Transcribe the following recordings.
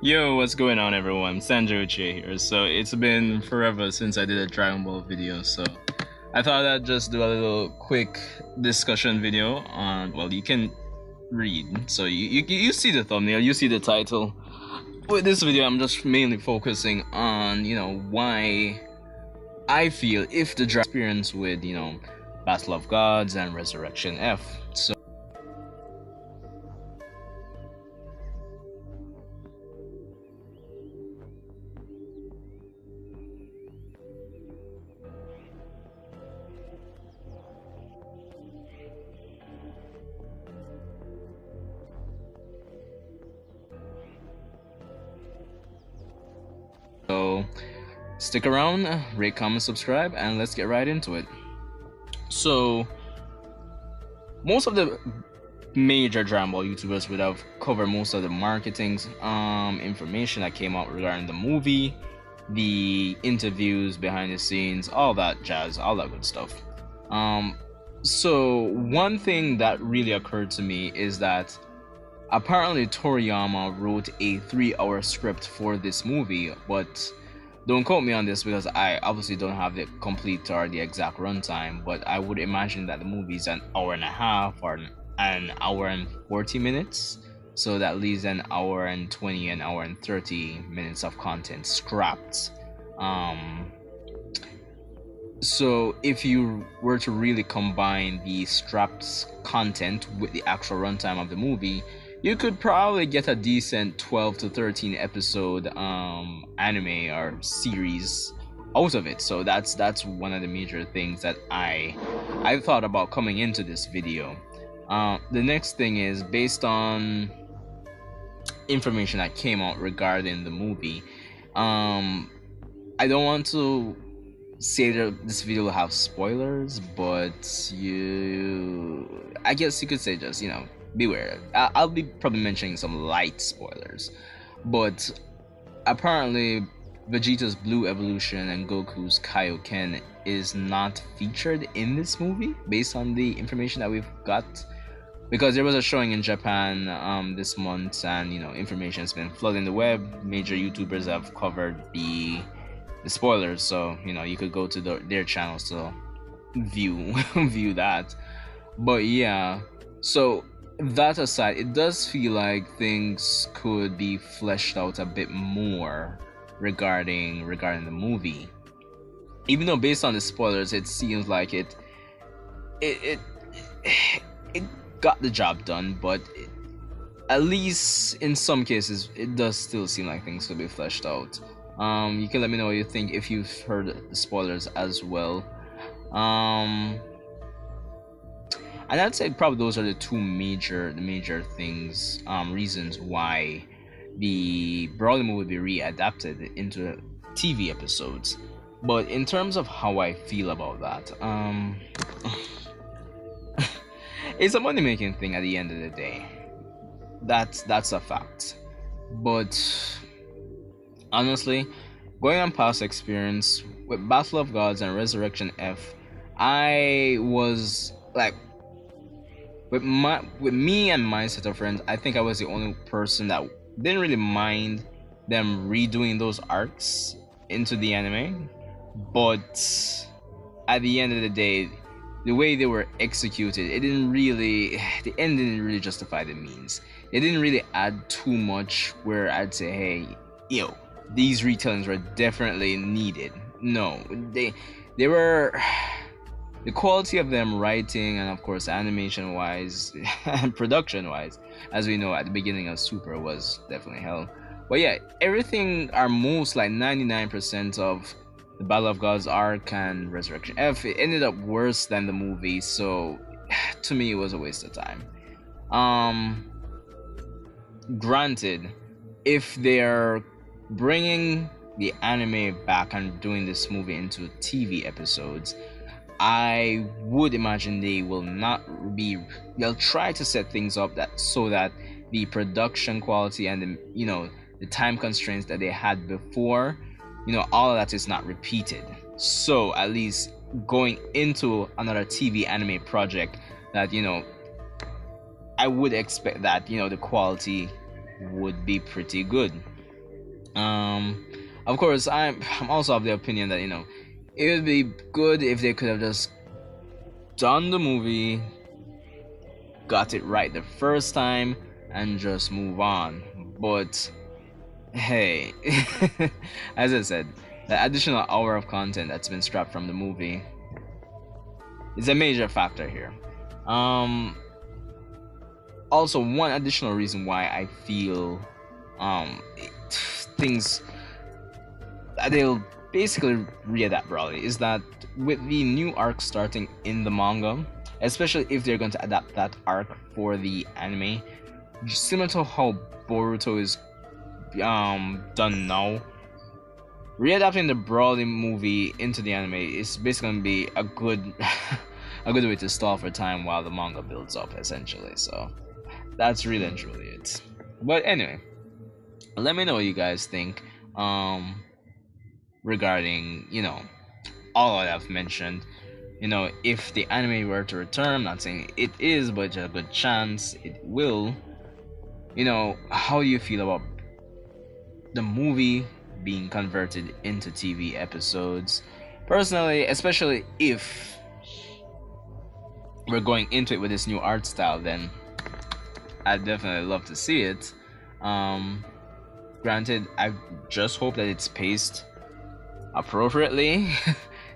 Yo, what's going on everyone? Sanjo Uche here. So it's been forever since I did a Dragon Ball video, so I thought I'd just do a little quick discussion video on, well, you can read. So you see the thumbnail, you see the title. With this video, I'm just mainly focusing on, why I feel if the Dragon experience with, Battle of Gods and Resurrection F. So stick around, rate, comment, subscribe, and let's get right into it. So most of the major Dragon Ball YouTubers would have covered most of the marketing information that came out regarding the movie, the interviews, behind the scenes, all that jazz, all that good stuff. So one thing that really occurred to me is that apparently Toriyama wrote a 3-hour script for this movie, but don't quote me on this because I obviously don't have the complete or the exact runtime, but I would imagine that the movie is an hour and a half or an hour and 40 minutes, so that leaves an hour and 20, an hour and 30 minutes of content scrapped. So if you were to really combine the scrapped content with the actual runtime of the movie, you could probably get a decent 12 to 13 episode anime or series out of it. So that's one of the major things that I thought about coming into this video. The next thing is, based on information that came out regarding the movie, I don't want to say that this video will have spoilers, but I guess you could say just, beware. I'll be probably mentioning some light spoilers, but apparently Vegeta's Blue Evolution and Goku's Kaioken is not featured in this movie based on the information that we've got, because there was a showing in Japan this month, and information has been flooding the web. Major YouTubers have covered the spoilers, so you could go to their channels to view that. But yeah, so that aside, it does feel like things could be fleshed out a bit more regarding the movie, even though based on the spoilers it seems like it got the job done, but at least in some cases it does still seem like things could be fleshed out. You can let me know what you think if you've heard the spoilers as well. And I'd say probably those are the two major things, reasons why the Broly movie would be readapted into TV episodes. But in terms of how I feel about that, it's a money-making thing at the end of the day. That's a fact. But honestly, going on past experience with Battle of Gods and Resurrection F, I was like, with me and my set of friends, I think I was the only person that didn't really mind them redoing those arcs into the anime. But at the end of the day, the way they were executed, the end didn't really justify the means. It didn't really add too much where I'd say, hey, these retellings were definitely needed. No, they were. The quality of them writing and of course animation wise and production wise, as we know at the beginning of Super, was definitely hell. But yeah, everything, are most like 99% of the Battle of Gods arc and Resurrection F, it ended up worse than the movie, so to me it was a waste of time. Granted, if they're bringing the anime back and doing this movie into TV episodes, I would imagine they'll try to set things up so that the production quality and the time constraints that they had before, all of that is not repeated. So at least going into another TV anime project, that I would expect that the quality would be pretty good. Um, of course, I'm also of the opinion that it would be good if they could have just done the movie, got it right the first time, and just move on. But hey, as I said, the additional hour of content that's been scrapped from the movie is a major factor here. Um, Also, one additional reason why I feel things that they'll basically readapt broadly is that with the new arc starting in the manga, especially if they're going to adapt that arc for the anime, similar to how Boruto is done now, readapting the Broly movie into the anime is basically gonna be a good a good way to stall for time while the manga builds up, essentially. So that's really and truly it. But anyway, let me know what you guys think regarding all that I've mentioned. If the anime were to return, I'm not saying it is, but there's a good chance it will. How do you feel about the movie being converted into TV episodes? Personally, especially if we're going into it with this new art style, then I'd definitely love to see it. Granted, I just hope that it's paced appropriately,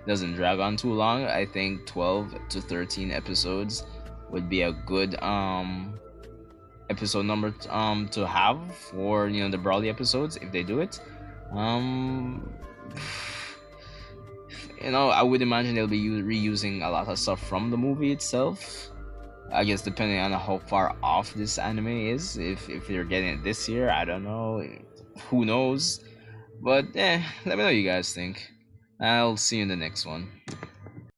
doesn't drag on too long. I think 12 to 13 episodes would be a good episode number to have for the Brawly episodes if they do it. I would imagine they'll be reusing a lot of stuff from the movie itself. I guess depending on how far off this anime is, if they're getting it this year, I don't know. Who knows? But let me know what you guys think. I'll see you in the next one.